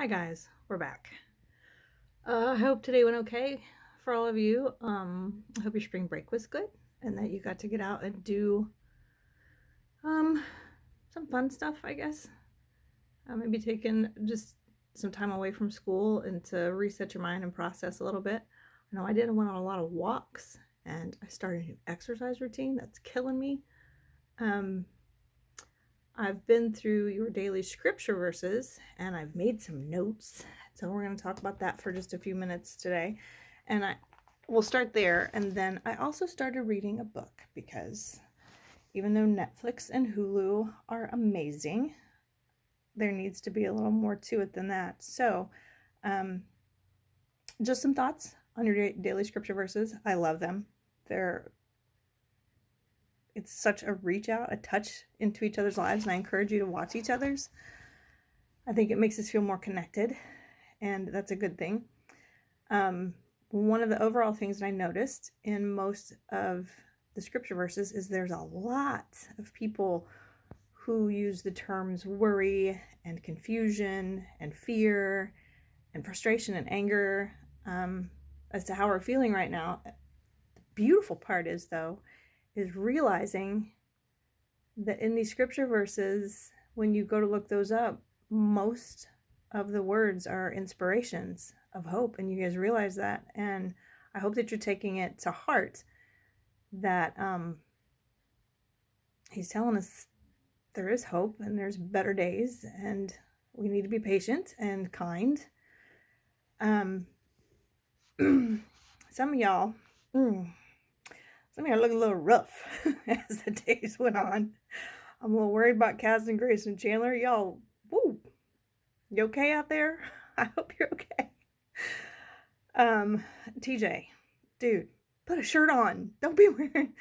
Hi guys, we're back. I hope today went okay for all of you. I hope your spring break was good and that you got to get out and do um some fun stuff, I guess. Maybe taking just some time away from school and to reset your mind and process a little bit. I know I did. I went on a lot of walks and I started a new exercise routine that's killing me. Um, I've been through your daily scripture verses and I've made some notes. So we're going to talk about that for just a few minutes today. And we'll start there. And then I also started reading a book because even though Netflix and Hulu are amazing, there needs to be a little more to it than that. So, just some thoughts on your daily scripture verses. I love them. It's such a reach out, a touch into each other's lives, and I encourage you to watch each other's. I think it makes us feel more connected, and that's a good thing. One of the overall things that I noticed in most of the scripture verses is there's a lot of people who use the terms worry and confusion and fear and frustration and anger as to how we're feeling right now. The beautiful part is, though, is realizing that in these scripture verses, when you go to look those up, most of the words are inspirations of hope, and you guys realize that. And I hope that you're taking it to heart that he's telling us there is hope and there's better days, and we need to be patient and kind. Some of y'all look a little rough as the days went on. I'm a little worried about Cass and Grace and Chandler. Y'all, woo, you okay out there? I hope you're okay. TJ, dude, put a shirt on. Don't be wearing,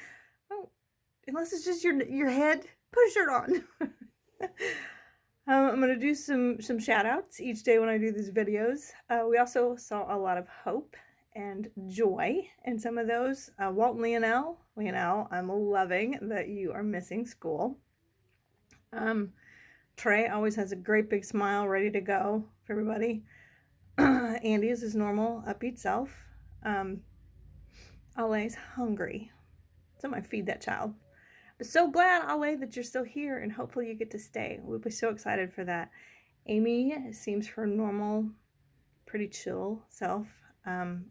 unless it's just your head, put a shirt on. I'm gonna do some shout outs each day when I do these videos. We also saw a lot of hope and joy in some of those. Walt and Leonel, I'm loving that you are missing school. Trey always has a great big smile ready to go for everybody. Andy is his normal upbeat self. Ale's hungry, so I might feed that child. But so glad, Ale, that you're still here, and hopefully you get to stay. We'll be so excited for that. Amy seems her normal, pretty chill self.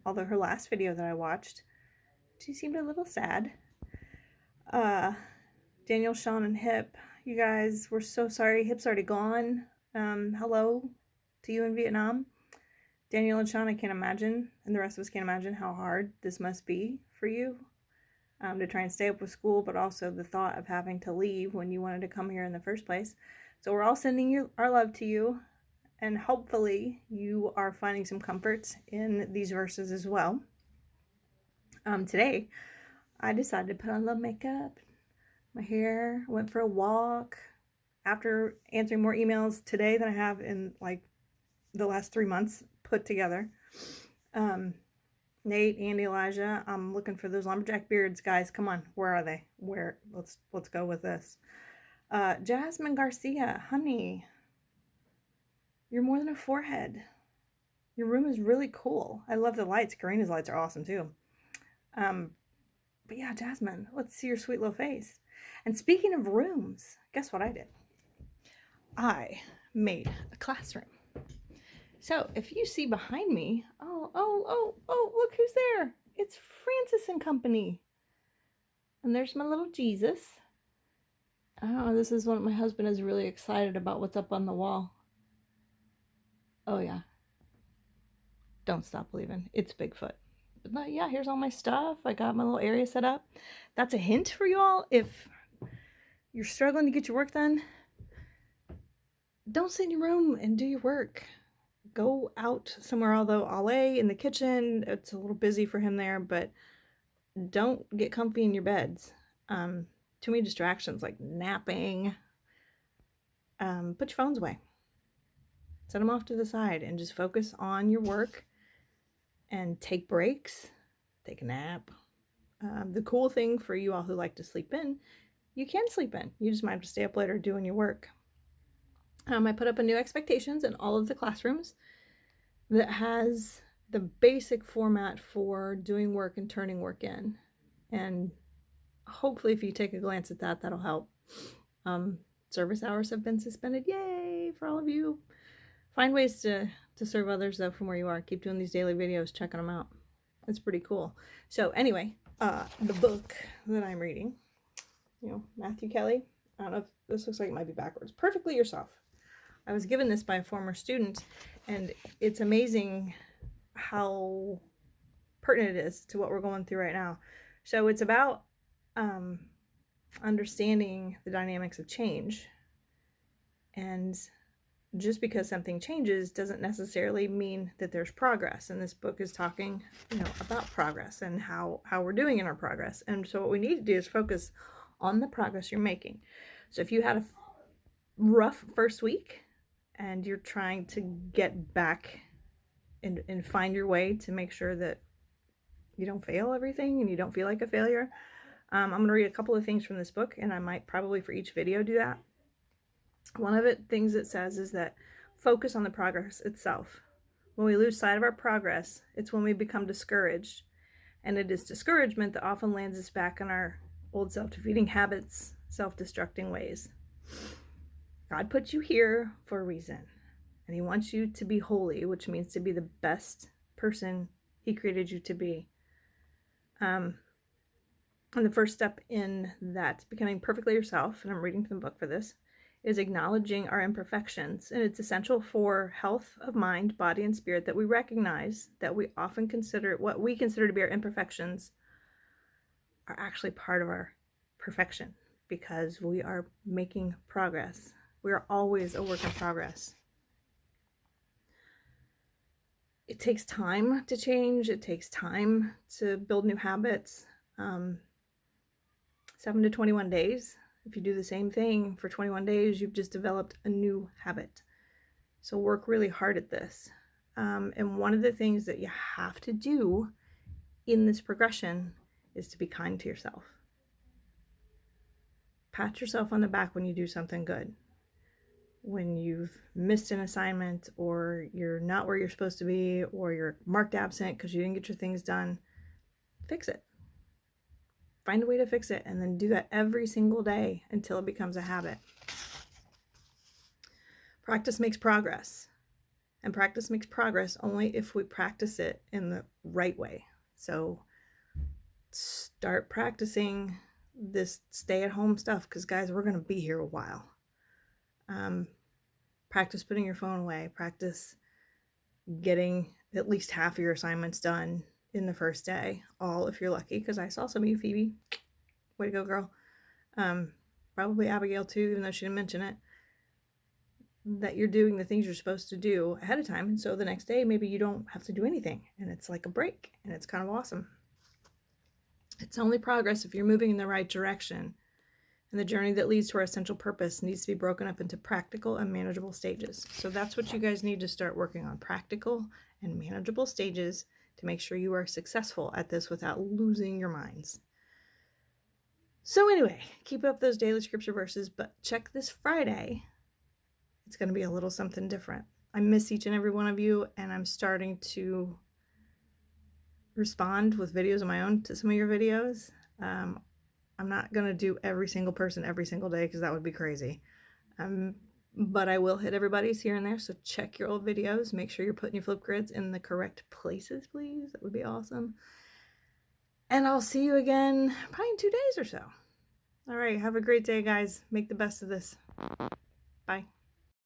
Although her last video that I watched, she seemed a little sad. Daniel, Sean, and Hip, you guys, we're so sorry. Hip's already gone. Hello to you in Vietnam. Daniel and Sean, I can't imagine, and the rest of us can't imagine how hard this must be for you to try and stay up with school, but also the thought of having to leave when you wanted to come here in the first place. So we're all sending our love to you, and hopefully you are finding some comfort in these verses as well. Today, I decided to put on a little makeup, my hair, went for a walk after answering more emails today than I have in like the last 3 months put together. Nate, Andy, Elijah, I'm looking for those lumberjack beards, guys. Come on, where are they? Let's go with this. Jasmine Garcia, honey, you're more than a forehead. Your room is really cool. I love the lights. Karina's lights are awesome too. But yeah, Jasmine, let's see your sweet little face. And speaking of rooms, guess what I did? I made a classroom. So if you see behind me, oh, look who's there. It's Francis and Company. And there's my little Jesus. Oh, this is what my husband is really excited about what's up on the wall. Oh yeah. Don't stop believing. It's Bigfoot. But yeah, here's all my stuff. I got my little area set up. That's a hint for you all. If you're struggling to get your work done, don't sit in your room and do your work. Go out somewhere, although Ale in the kitchen, it's a little busy for him there, but don't get comfy in your beds. Too many distractions like napping. Put your phones away. Set them off to the side and just focus on your work and take breaks. Take a nap. The cool thing for you all who like to sleep in, you can sleep in. You just might have to stay up later doing your work. I put up a new expectations in all of the classrooms that has the basic format for doing work and turning work in. And hopefully if you take a glance at that, that'll help. Service hours have been suspended. Yay for all of you. Find ways to serve others though from where you are. Keep doing these daily videos, checking them out. It's pretty cool. So anyway, the book that I'm reading, Matthew Kelly. I don't know if this looks like it might be backwards. Perfectly Yourself. I was given this by a former student, and it's amazing how pertinent it is to what we're going through right now. So it's about understanding the dynamics of change. And just because something changes doesn't necessarily mean that there's progress. And this book is talking, about progress and how we're doing in our progress. And so what we need to do is focus on the progress you're making. So if you had a rough first week and you're trying to get back and find your way to make sure that you don't fail everything and you don't feel like a failure, I'm going to read a couple of things from this book, and I might probably for each video do that. One of the things it says is that focus on the progress itself. When we lose sight of our progress, it's when we become discouraged. And it is discouragement that often lands us back in our old self-defeating habits, self-destructing ways. God put you here for a reason. And He wants you to be holy, which means to be the best person He created you to be. And the first step in that, becoming perfectly yourself, and I'm reading from the book for this, is acknowledging our imperfections. And it's essential for health of mind, body, and spirit that we recognize that we often consider what we consider to be our imperfections are actually part of our perfection, because we are making progress. We are always a work in progress. It takes time to change. It takes time to build new habits. 7 to 21 days. If you do the same thing for 21 days, you've just developed a new habit. So work really hard at this. And one of the things that you have to do in this progression is to be kind to yourself. Pat yourself on the back when you do something good. When you've missed an assignment, or you're not where you're supposed to be, or you're marked absent because you didn't get your things done, fix it. Find a way to fix it, and then do that every single day until it becomes a habit. Practice makes progress. And practice makes progress only if we practice it in the right way. So start practicing this stay-at-home stuff, because guys, we're going to be here a while. Practice putting your phone away. Practice getting at least half of your assignments done in the first day, all if you're lucky, because I saw some of you, Phoebe. Way to go, girl. Probably Abigail too, even though she didn't mention it, that you're doing the things you're supposed to do ahead of time, and so the next day maybe you don't have to do anything, and it's like a break, and it's kind of awesome. It's only progress if you're moving in the right direction, and the journey that leads to our essential purpose needs to be broken up into practical and manageable stages. So that's what you guys need to start working on, practical and manageable stages, to make sure you are successful at this without losing your minds. So anyway, keep up those daily scripture verses, but check this Friday. It's going to be a little something different. I miss each and every one of you, and I'm starting to respond with videos of my own to some of your videos. I'm not going to do every single person every single day, because that would be crazy. But I will hit everybody's here and there, so check your old videos. Make sure you're putting your Flipgrids in the correct places, please. That would be awesome. And I'll see you again probably in 2 days or so. All right, have a great day, guys. Make the best of this. Bye.